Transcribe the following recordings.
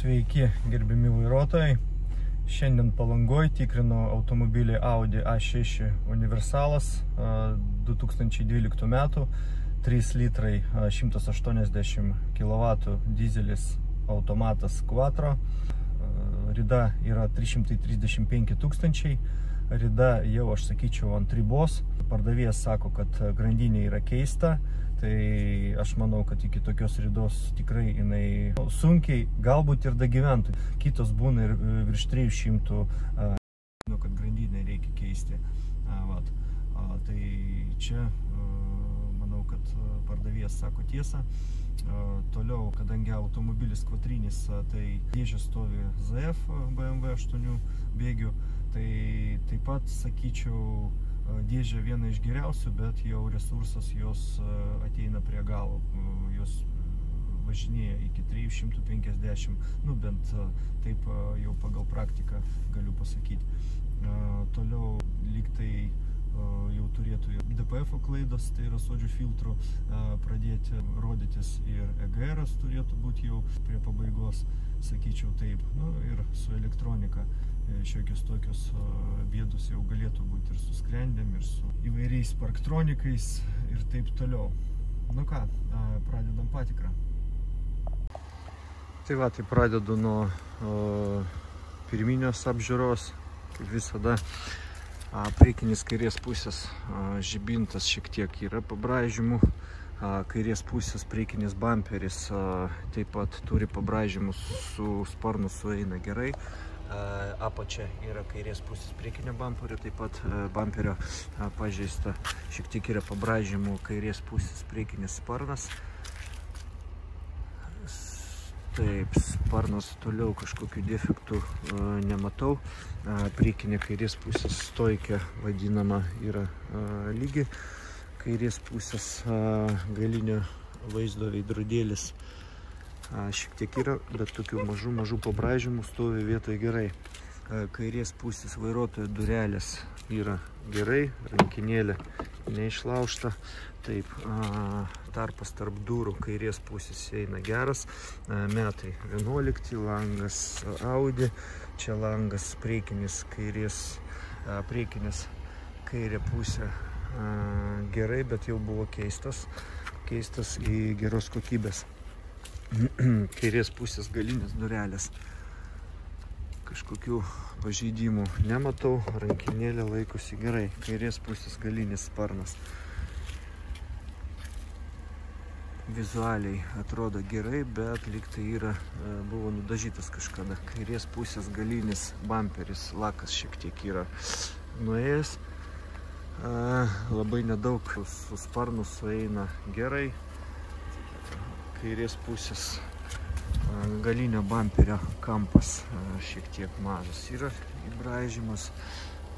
Sveiki, gerbimi vairuotojai. Šiandien Palangoj tikrinu automobilį Audi A6 Universalas 2012 metų, 3 litrai 180 kW dizelis automatas Quattro. Rida yra 335 000, rida jau, aš sakyčiau, ant ribos. Pardavėjas sako, kad grandinė yra keista, tai aš manau, kad iki tokios ridos tikrai jinai sunkiai, galbūt ir dagyventų. Kitos būna ir virš 300, kad grandinę reikia keisti. Tai čia manau, kad pardavėjas sako tiesą. Toliau, kadangi automobilis kvatrinis, tai dėžė stovi ZF BMW 8 bėgių, tai taip pat sakyčiau, dėžė viena iš geriausių, bet jau resursas jos ateina prie galo. Jos važinėja iki 350, nu bent taip jau pagal praktiką galiu pasakyti. Toliau lygtai jau turėtų DPF klaidos, tai yra sodžių filtrų, pradėti rodytis, ir EGR turėtų būti jau prie pabaigos, sakyčiau taip. Nu ir su elektronika šiokios tokios bėdos jau galėtų būti ir su skrendėm, ir su įvairiais parktronikais ir taip toliau. Nu ką, pradedam patikrą. Tai pradedu nuo pirminės apžiūros, kaip visada. Priekinis kairės pusės žibintas šiek tiek yra pabraižymų, kairės pusės priekinis bamperis taip pat turi pabraižymus, su sparnu sueina gerai. Apačia yra kairės pusės priekinio bamperio, taip pat bamperio pažeista, šiek tiek yra pabraižymų kairės pusės priekinis sparnas. Taip, sparnas toliau kažkokių defektų nematau. Priekinė kairės pusės stoikė vadinama yra lygi. Kairės pusės galinio vaizdo veidrodėlis šiek tiek yra, bet tokių mažų pabraižymų stovi vietoje gerai. Kairės pusės vairuotojo durelės yra gerai, rankinėlė neišlaužta. Taip, tarpas tarp durų kairės pusės eina geras, metai 11, langas Audi, čia langas priekinis kairė pusė gerai, bet jau buvo keistas į geros kokybės. Kairės pusės galinės durelės kažkokių pažeidimų nematau, rankinėlė laikosi gerai, kairės pusės galinis sparnas vizualiai atrodo gerai, bet lyg tai buvo nudažytas kažkada. Kairės pusės galinis bamperis, lakas šiek tiek yra nuėjęs, labai nedaug su sparnu sueina gerai. Kairės pusės galinio bamperio kampas šiek tiek mažas yra įbraižymas.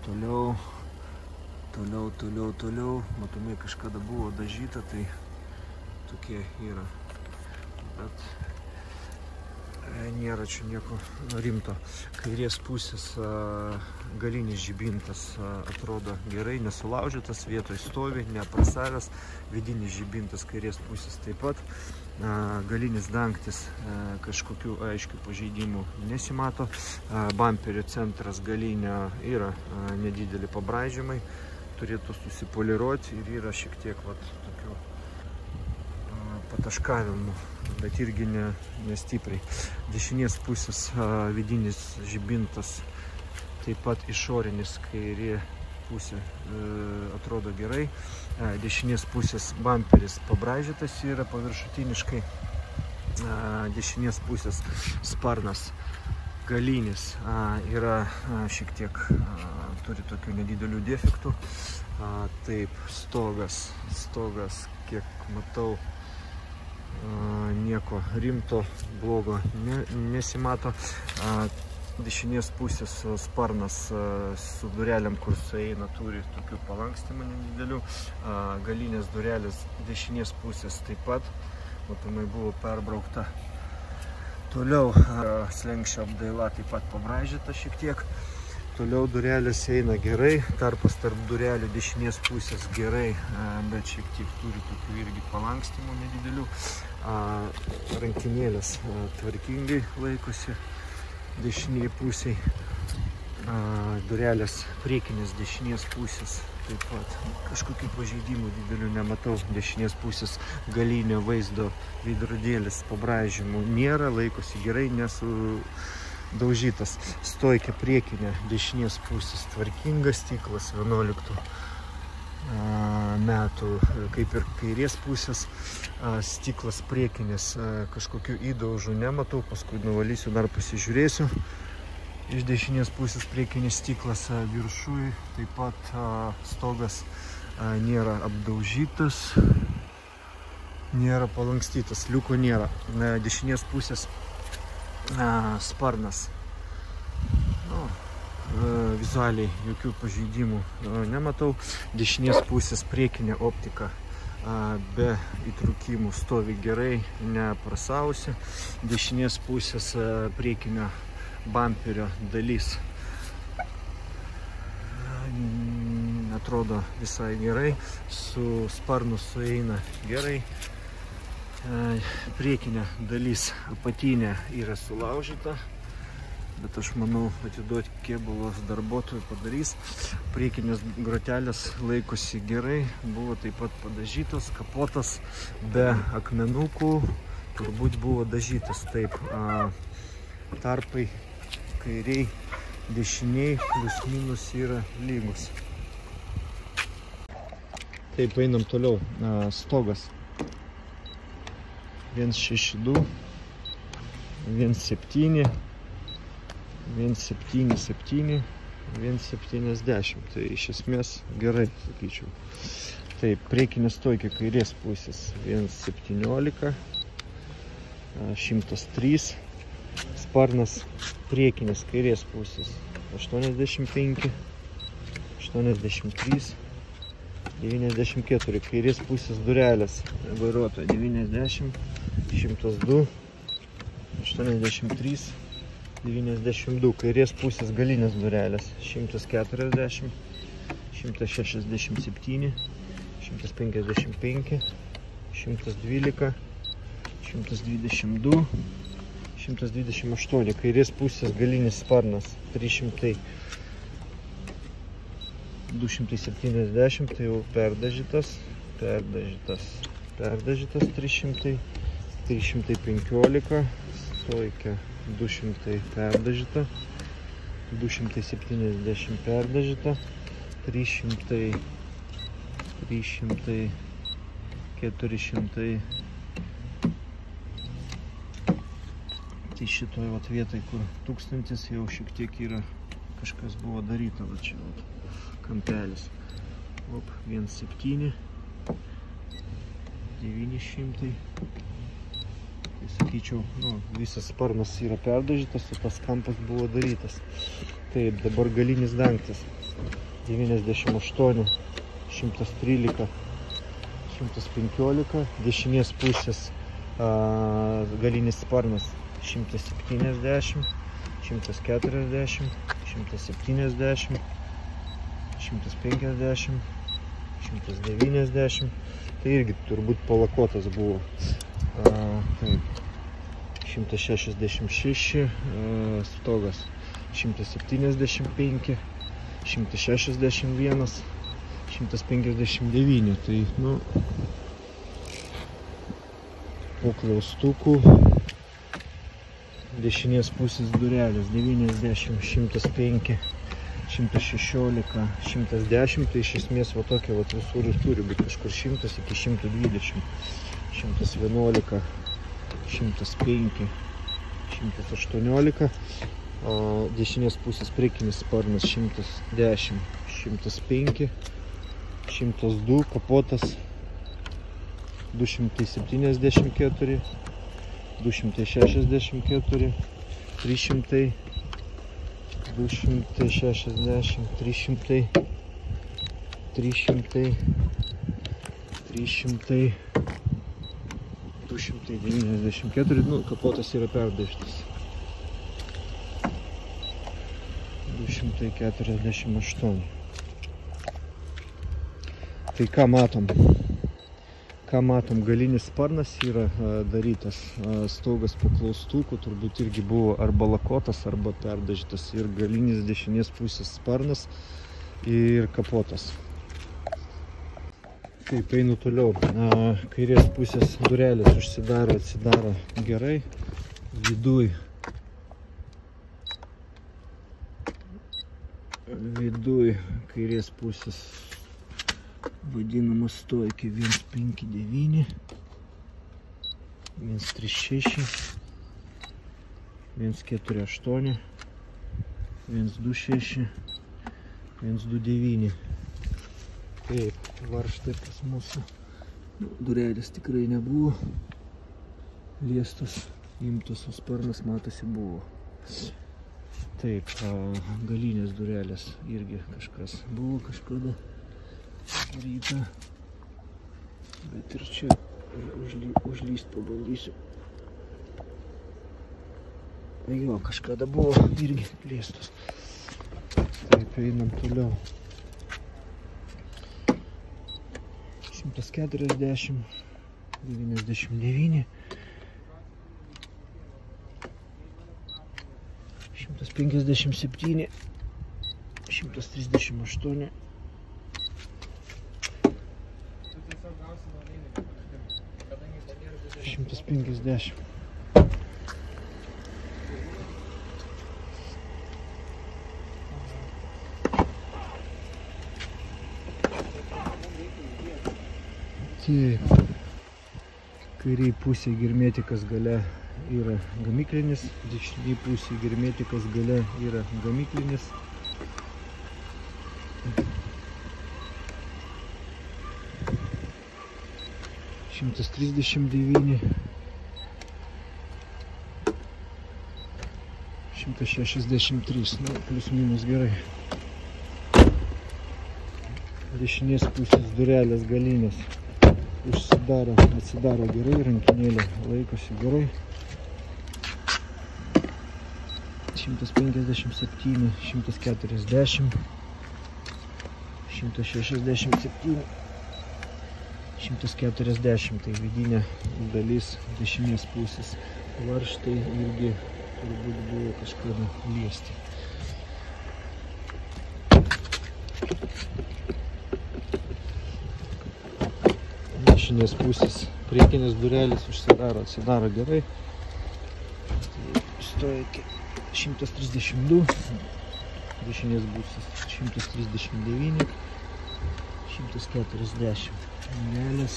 Toliau, matomai kažkada buvo dažyta, tai tokie yra, bet nėra čia nieko rimto. Kairės pusės galinis žibintas atrodo gerai, nesulaužytas, vietoj stovi, neprasavęs. Vidinis žibintas kairės pusės taip pat. Galinis dangtis kažkokių aiškių pažeidimų nesimato. Bamperio centras galinio yra nedideli pabraižymai, turėtų susipoliruoti ir yra šiek tiek tokių pataškavimų, bet irgi nestipriai. Dešinės pusės vidinis žibintas, taip pat išorinis kairė pusė atrodo gerai. Dešinės pusės bamperis pabraižytas yra paviršutiniškai. Dešinės pusės sparnas galinis yra šiek tiek, turi tokių nedidelių defektų. Taip, stogas, kiek matau, nieko rimto, blogo nesimato. Dešinės pusės sparnas su durelėm, kur sueina, turi tokių palankstimų nedidelių. Galinės durelės dešinės pusės taip pat, matomai buvo perbraukta. Toliau slenksčio apdaila taip pat pabraižyta šiek tiek. Toliau durelės eina gerai, tarpas tarp durelių dešinės pusės gerai, bet šiek tiek turi tokių irgi palankstimų nedidelių. Rankinėlės tvarkingai laikosi dešiniai pusiai. Durelės priekinės dešinės pusės taip pat kažkokių pažeidimų didelių nematau. Dešinės pusės galinio vaizdo veidrodėlis pabraižymų nėra, laikosi gerai, daužytas. Stoikė priekinė dešinės pusės tvarkingas, stiklas 11 metų, kaip ir kairės pusės. Stiklas priekinis, kažkokių įdaužų nematau, paskui nuvalysiu, dar pasižiūrėsiu. Iš dešinės pusės priekinis stiklas viršui, taip pat stogas nėra apdaužytas, nėra palankstytas, liuko nėra. Dešinės pusės sparnas, vizualiai jokių pažeidimų nematau. Dešinės pusės priekinė optika be įtrūkimų stovi gerai, neprasausi. Dešinės pusės priekinio bamperio dalis atrodo visai gerai, su sparnu sueina gerai. Priekinė dalis apatinė yra sulaužyta, bet aš manau atiduoti kėbulos darbuotojų padarys. Priekinės grotelės laikosi gerai, buvo taip pat padažytas, kapotas be akmenukų, turbūt buvo dažytas taip. Tarpai kairiai, dešiniai plius minus yra lygus. Taip, einam toliau. Stogas 1.62, 1.7, 1.77, 1.70. Tai iš esmės gerai, sakyčiau. Taip, priekinė stoikė kairės pusės 1.17, 103. Sparnas priekinis kairės pusės 85, 83, 94. Kairės pusės durelės vairuotojo 90, 102, 83, 92. Kairės pusės galinės durelės 140, 167, 155, 112, 122, 128. Kairės pusės galinis sparnas 300, 270, tai jau perdažytas 300, 315, stoikė 200 perdažyta, 270 perdažyta, 300, 400. Tai šitoj vat vietai, kur 1000 jau šiek tiek yra, kažkas buvo daryta, va čia vat, kampelis. 1.7, 900. Tai sakyčiau, visas sparnas yra perdažytas, o tas kampas buvo darytas. Taip, dabar galinis dangtis 98, 113, 115. Dešinės pusės galinis sparnas 170, 140, 170, 150, 190. Tai irgi turbūt palakotas buvo. Taip, 166, stogas 175, 161, 159. Tai, po klaustukų. Dešinės pusės durelės 90, 105, 116, 110. Tai iš esmės va tokia va visur ir turi būti kažkur 100 iki 120, 111, 105, 118. Dešinės pusės priekinis sparnas 110, 105, 102. Kapotas 274, 264, 300, 260, 300, 300, 300, 294. Kapotas yra perdažytas. 248. Tai ką matom? Galinis sparnas yra darytas, stogas po klaustukų, turbūt irgi buvo arba lakuotas, arba perdažytas. Ir galinis dešinės pusės sparnas ir kapotas. Taip, einu toliau. Kairės pusės durelės užsidaro, atsidaro gerai. Viduj kairės pusės vadinamas stojki 159, 136, 148, 126, 129. Taip, varžtai pas mūsų durelės tikrai nebuvo liestos, imtos, o sparnas matosi buvo. Taip, galinės durelės irgi kažkas buvo kažkada rytą, bet ir čia užlyst pabandysiu. Jo, kažkada buvo irgi liestos. Taip, einam toliau. 140, 99, 157, 138, 150. Taip, kairiai pusė hermetikas gale yra gamyklinis, dešiniai pusė hermetikas gale yra gamyklinis. Šimtas 39, 163, nu, plius minus gerai. Dešinės pusės durelės galinės užsidaro, atsidaro gerai, rankinėlė laikosi gerai. 157, 140, 167, 140, tai vidinė dalis dešinės pusės. Varžtai irgi turbūt buvo kažkada liesti. Dešinės pusės priekinės durelės užsidaro, atsidaro gerai. Stojki 132, dešinės pusės 139, 140. Durelės.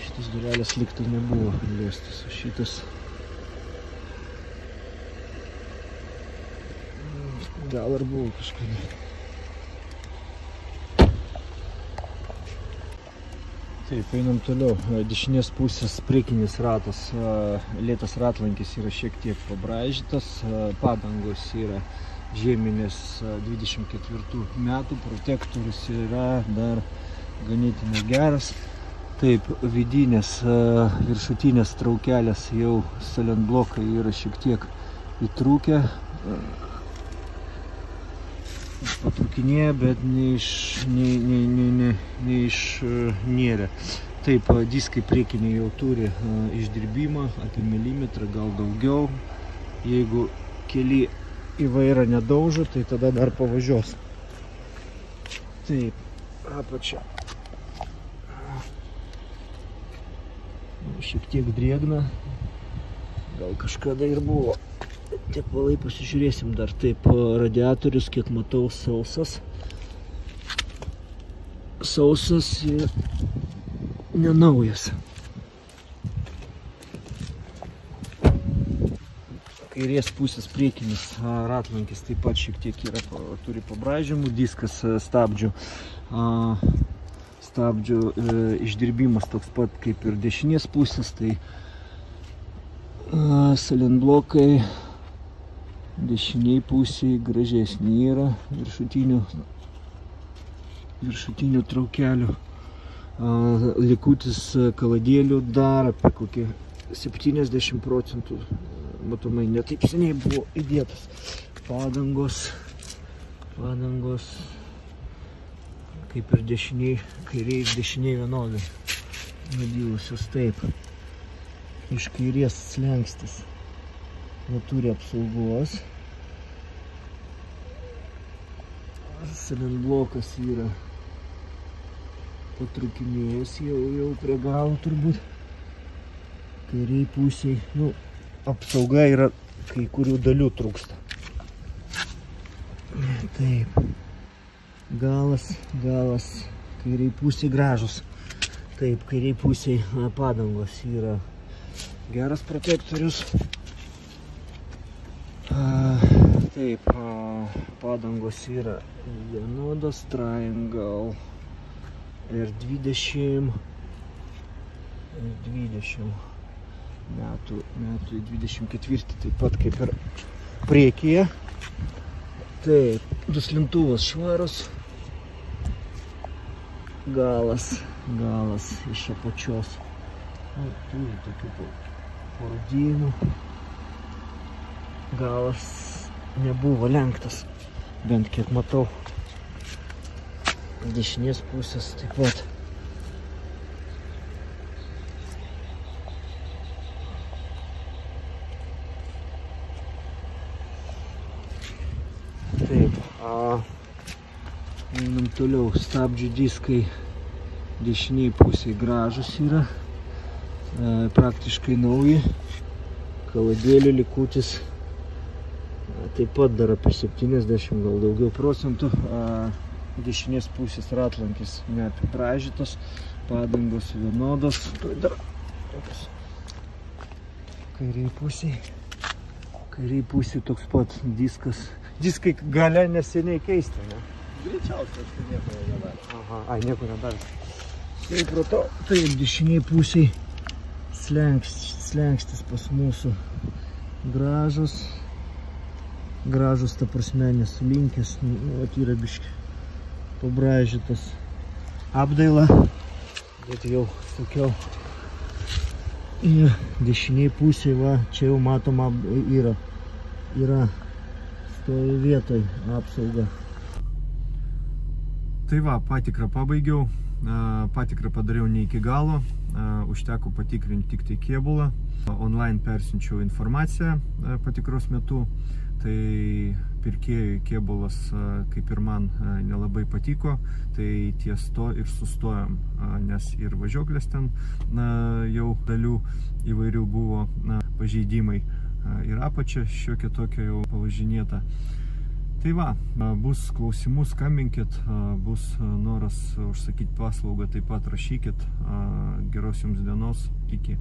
Šitas durelės liktai nebuvo liestas, o šitas gal ir buvo kažkada. Taip, einam toliau. Dešinės pusės priekinis ratas, lėtas ratlankis yra šiek tiek pabraižytas, padangos yra žieminės 24 metų, protektorius yra dar ganėtinai geras. Taip, vidinės viršutinės traukelės jau salendblokai yra šiek tiek įtrūkę, patrūkinėję, bet neišnėrė. Taip, diskai priekiniai jau turi išdirbimą apie milimetrą, gal daugiau. Jeigu keli į vairą nedaužo, tai tada dar pavažiuos. Taip, apačia. Šiek tiek drėgna, gal kažkada ir buvo. Tiek valai pasižiūrėsim dar. Taip, radiatorius, kiek matau, sausas. Sausas ir nenaujas. Kairės pusės priekinis ratlankis taip pat šiek tiek yra, turi pabraižymų. Diskas stabdžių išdirbimas toks pat kaip ir dešinės pusės. Tai salendblokai dešiniai pusėje gražesni yra, viršutinių traukelių. Likutis kaladėlių dar apie kokį 70% matomai netaip seniai buvo įdėtas. Padangos kaip ir dešiniai, kairiai ir dešiniai vienodai nudylusios. Taip, iš kairės slenkstis neturi apsaugos. Silindblokas yra patrukinėjęs jau prie galo turbūt. Kairiai pusiai, apsauga yra, kai kurių dalių trūksta. Taip, galas, kairiai pusiai gražus. Taip, kairiai pusiai padangos yra geras protektorius. Taip, padangos yra vienodas, triangle ir 20 metų 24, taip pat kaip ir priekyje. Taip, duslintuvas švarus, galas iš apačios. Turi tokių parodynų. Galas nebuvo lenktas, bent kiek matau. Dešinės pusės taip pat. Taip, einam toliau. Stabdžių diskai dešiniai pusėje gražus yra, praktiškai nauji. Kaladėlių likutis taip pat dar apie 70, gal daugiau procentų. Dešinės pusės ratlankis neapibraižytas, padangos vienodos. Dar tokios kairiai pusėje toks pat diskas. Diskai gale neseniai keisti, ne? Greičiausiai, aš tai nieko nedarė. Aha, nieko nedarė. Taip, prato, taip, dešiniai pusėje slengstis pas mūsų gražus, ta prasme, nesulinkęs, yra biški pabraižytas apdaila, bet jau sakiau. Ir dešiniai pusėje, čia jau matoma yra stovi vietoj apsauga. Tai va, patikrą pabaigiau. Patikrą padariau ne iki galo, užteko patikrinti tik tai kėbulą. Online persiunčiau informaciją patikros metu, tai pirkėjui kėbulas, kaip ir man, nelabai patiko, tai ties to ir sustojom, nes ir važiuoklės ten jau dalių įvairių buvo pažeidimai, ir apačia šiokia tokia jau pavažinėta. Tai va, bus klausimų, skambinkit, bus noras užsakyti paslaugą, taip pat rašykit. Geros jums dienos, iki.